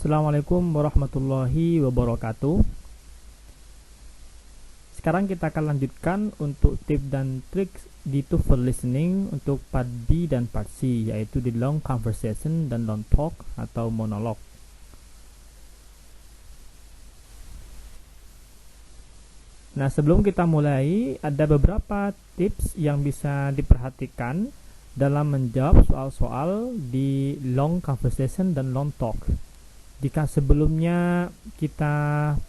Assalamualaikum warahmatullahi wabarakatuh. Sekarang kita akan lanjutkan untuk tips dan trik di TOEFL listening untuk part B dan part C, yaitu di long conversation dan long talk atau monolog. Nah, sebelum kita mulai, ada beberapa tips yang bisa diperhatikan dalam menjawab soal-soal di long conversation dan long talk. Jika sebelumnya kita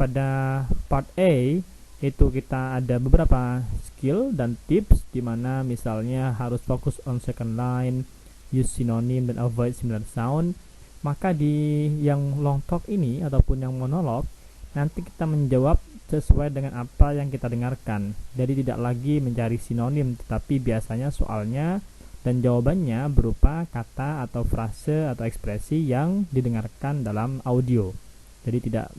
pada part A itu kita ada beberapa skill dan tips, di mana misalnya harus fokus on second line, use synonym dan avoid similar sound. Maka di yang long talk ini ataupun yang monolog, nanti kita menjawab sesuai dengan apa yang kita dengarkan. Jadi tidak lagi mencari sinonim, tetapi biasanya soalnya dan jawabannya berupa kata atau frase atau ekspresi yang didengarkan dalam audio. Jadi tidak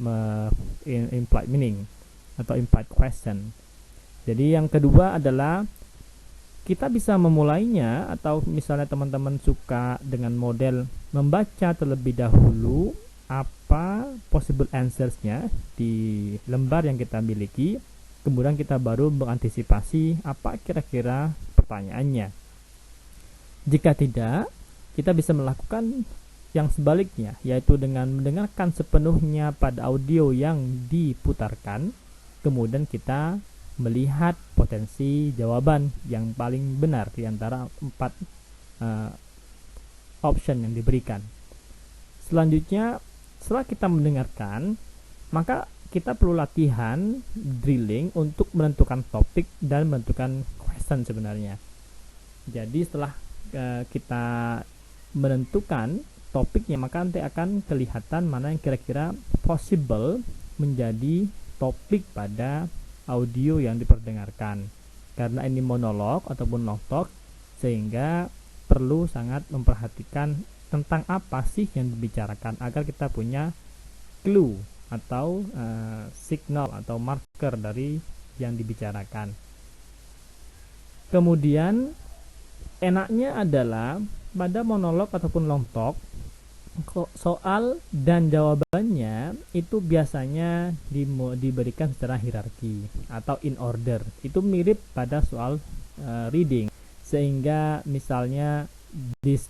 implied meaning atau implied question. Jadi yang kedua adalah kita bisa memulainya, atau misalnya teman-teman suka dengan model membaca terlebih dahulu apa possible answersnya di lembar yang kita miliki, kemudian kita baru mengantisipasi apa kira-kira pertanyaannya. Jika tidak, kita bisa melakukan yang sebaliknya, yaitu dengan mendengarkan sepenuhnya pada audio yang diputarkan, kemudian kita melihat potensi jawaban yang paling benar di antara 4 option yang diberikan. Selanjutnya, setelah kita mendengarkan, maka kita perlu latihan drilling untuk menentukan topik dan menentukan question sebenarnya. Jadi setelah kita menentukan topiknya, maka nanti akan kelihatan mana yang kira-kira possible menjadi topik pada audio yang diperdengarkan. Karena ini monolog ataupun long talk, sehingga perlu sangat memperhatikan tentang apa sih yang dibicarakan agar kita punya clue atau signal atau marker dari yang dibicarakan. Kemudian enaknya adalah pada monolog ataupun long talk, soal dan jawabannya itu biasanya diberikan secara hierarki atau in order. Itu mirip pada soal reading, sehingga misalnya this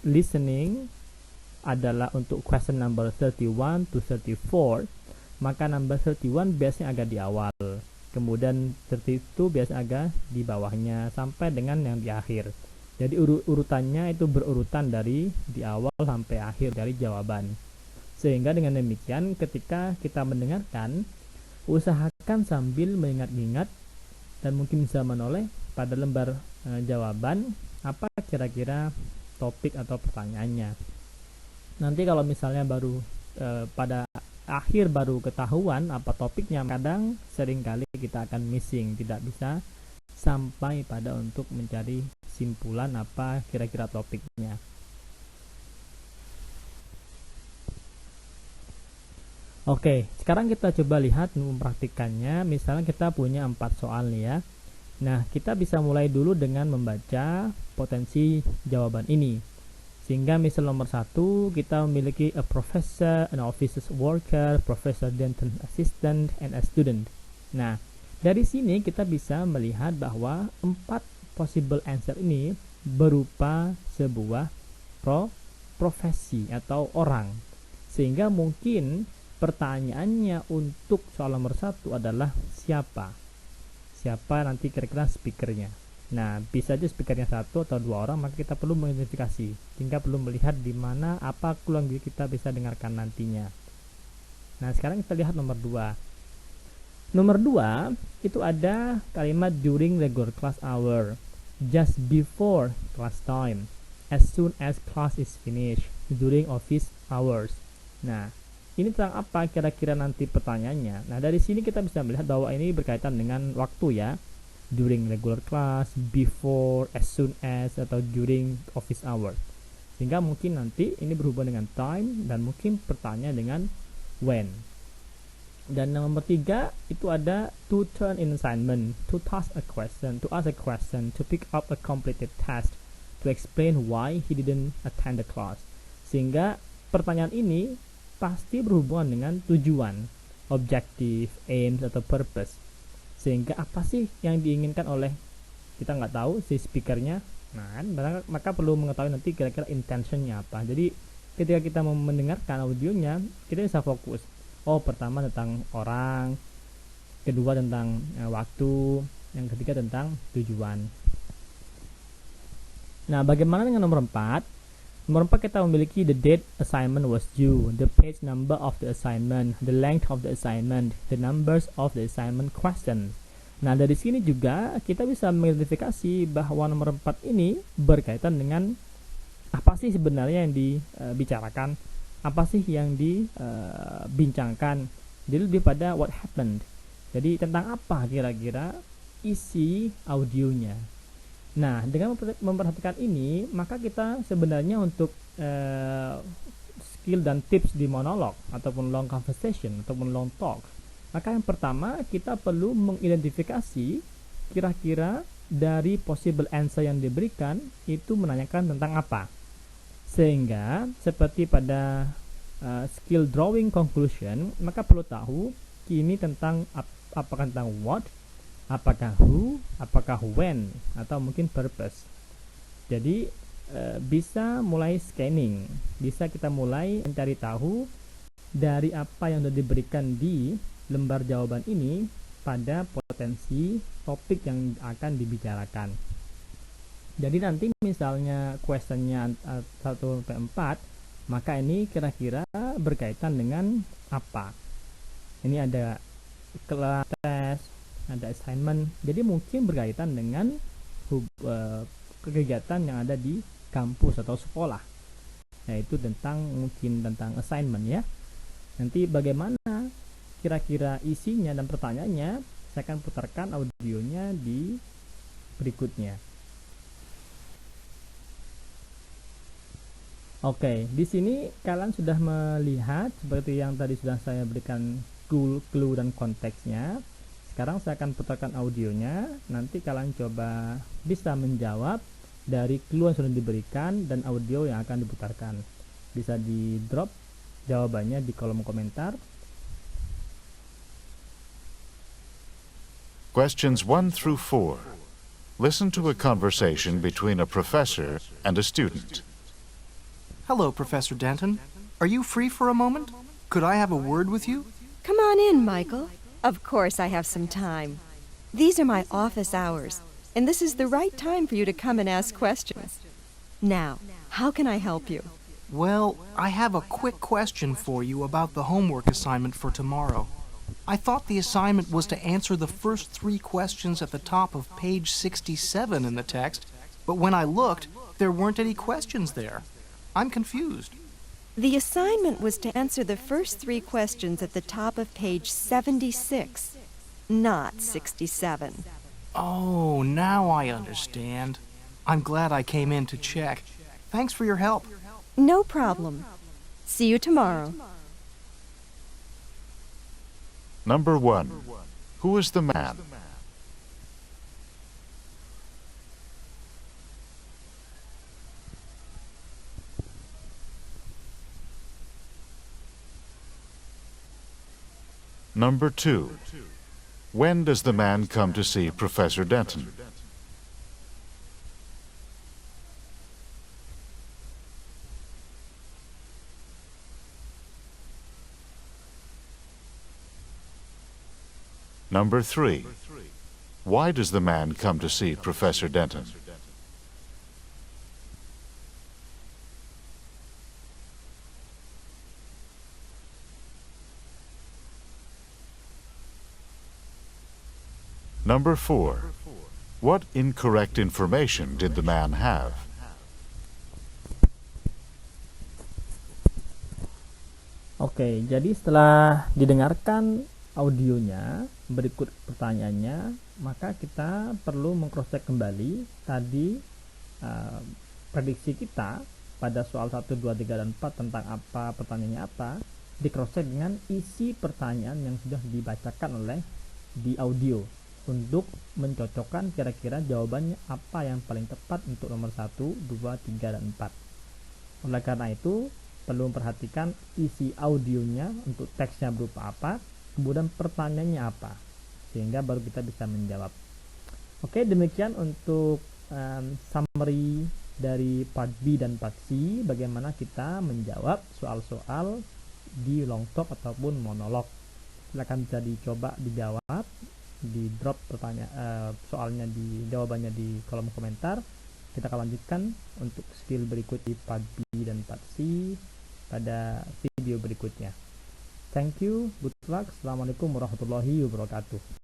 listening adalah untuk question number 31 to 34, maka number 31 biasanya agak di awal, kemudian 32 biasanya agak di bawahnya sampai dengan yang di akhir. Jadi urutannya itu berurutan dari di awal sampai akhir dari jawaban. Sehingga dengan demikian ketika kita mendengarkan, usahakan sambil mengingat-ingat dan mungkin bisa menoleh pada lembar jawaban apa kira-kira topik atau pertanyaannya. Nanti kalau misalnya baru pada akhir baru ketahuan apa topiknya, kadang seringkali kita akan missing, tidak bisa sampai pada untuk mencari simpulan apa kira-kira topiknya. Oke, sekarang kita coba lihat mempraktikannya. Misalnya kita punya 4 soal nih ya. Nah, kita bisa mulai dulu dengan membaca potensi jawaban ini. Sehingga misal nomor 1 kita memiliki a professor, an office worker, professor, dental assistant, and a student. Nah, dari sini kita bisa melihat bahwa 4 possible answer ini berupa sebuah profesi atau orang. Sehingga mungkin pertanyaannya untuk soal nomor 1 adalah siapa? Siapa nanti kira-kira speakernya. Nah, bisa aja speakernya 1 atau 2 orang, maka kita perlu mengidentifikasi. Sehingga perlu melihat di mana apa clue yang kita bisa dengarkan nantinya. Nah, sekarang kita lihat nomor 2. Nomor 2 itu ada kalimat during regular class hour, just before class time, as soon as class is finished, during office hours. Nah, ini tentang apa kira-kira nanti pertanyaannya. Nah, dari sini kita bisa melihat bahwa ini berkaitan dengan waktu ya. During regular class, before, as soon as, atau during office hours. Sehingga mungkin nanti ini berhubungan dengan time dan mungkin pertanyaan dengan when. Dan nomor 3 itu ada to turn in assignment, to ask a question, to pick up a completed task, to explain why he didn't attend the class. Sehingga pertanyaan ini pasti berhubungan dengan tujuan, objektif, aims atau purpose. Sehingga apa sih yang diinginkan oleh kita nggak tahu si speakernya, nah maka perlu mengetahui nanti kira-kira intentionnya apa. Jadi ketika kita mau mendengarkan audionya, kita bisa fokus. Oh, pertama tentang orang, kedua tentang waktu, yang ketiga tentang tujuan. Nah, bagaimana dengan nomor 4? Nomor 4 kita memiliki the date assignment was due, the page number of the assignment, the length of the assignment, the numbers of the assignment questions. Nah, dari sini juga kita bisa mengidentifikasi bahwa nomor 4 ini berkaitan dengan apa sih sebenarnya yang dibicarakan, apa sih yang dibincangkan. Jadi lebih pada what happened. Jadi tentang apa kira-kira isi audionya. Nah, dengan memperhatikan ini, maka kita sebenarnya untuk skill dan tips di monolog ataupun long conversation ataupun long talk, maka yang pertama kita perlu mengidentifikasi kira-kira dari possible answer yang diberikan itu menanyakan tentang apa. Sehingga seperti pada skill drawing conclusion, maka perlu tahu ini tentang apakah tentang what, apakah who, apakah when, atau mungkin purpose. Jadi bisa mulai scanning, bisa kita mulai mencari tahu dari apa yang sudah diberikan di lembar jawaban ini pada potensi topik yang akan dibicarakan. Jadi nanti misalnya questionnya 1-4, maka ini kira-kira berkaitan dengan apa. Ini ada kelas tes, ada assignment, jadi mungkin berkaitan dengan kegiatan yang ada di kampus atau sekolah, yaitu mungkin tentang assignment ya. Nanti bagaimana kira-kira isinya dan pertanyaannya, saya akan putarkan audionya di berikutnya. Oke, di sini kalian sudah melihat seperti yang tadi sudah saya berikan clue dan konteksnya. Sekarang saya akan putarkan audionya, nanti kalian coba bisa menjawab dari clue yang sudah diberikan dan audio yang akan diputarkan. Bisa di drop jawabannya di kolom komentar. Questions 1-4. Listen to a conversation between a professor and a student. Hello, Professor Denton. Are you free for a moment? Could I have a word with you? Come on in, Michael. Of course I have some time. These are my office hours, and this is the right time for you to come and ask questions. Now, how can I help you? Well, I have a quick question for you about the homework assignment for tomorrow. I thought the assignment was to answer the first 3 questions at the top of page 67 in the text, but when I looked, there weren't any questions there. I'm confused. The assignment was to answer the first 3 questions at the top of page 76, not 67. Oh, now I understand. I'm glad I came in to check. Thanks for your help. No problem. See you tomorrow. Number 1. Who is the man? Number 2. When does the man come to see Professor Denton? Number 3. Why does the man come to see Professor Denton? Number 4. What incorrect information did the man have? Oke, jadi setelah didengarkan audionya, berikut pertanyaannya, maka kita perlu mengcrosscheck kembali tadi prediksi kita pada soal 1, 2, 3, dan 4 tentang apa, pertanyaannya apa, di crosscheck dengan isi pertanyaan yang sudah dibacakan oleh di audio untuk mencocokkan kira-kira jawabannya apa yang paling tepat untuk nomor 1, 2, 3, dan 4. Oleh karena itu, perlu memperhatikan isi audionya, untuk teksnya berupa apa, kemudian pertanyaannya apa, sehingga baru kita bisa menjawab. Oke, demikian untuk summary dari part B dan part C, bagaimana kita menjawab soal-soal di long talk ataupun monolog. Silakan bisa dicoba dijawab, di drop soalnya di jawabannya di kolom komentar. Kita akan lanjutkan untuk skill berikut di part B dan part C pada video berikutnya. Thank you, good luck. Assalamualaikum warahmatullahi wabarakatuh.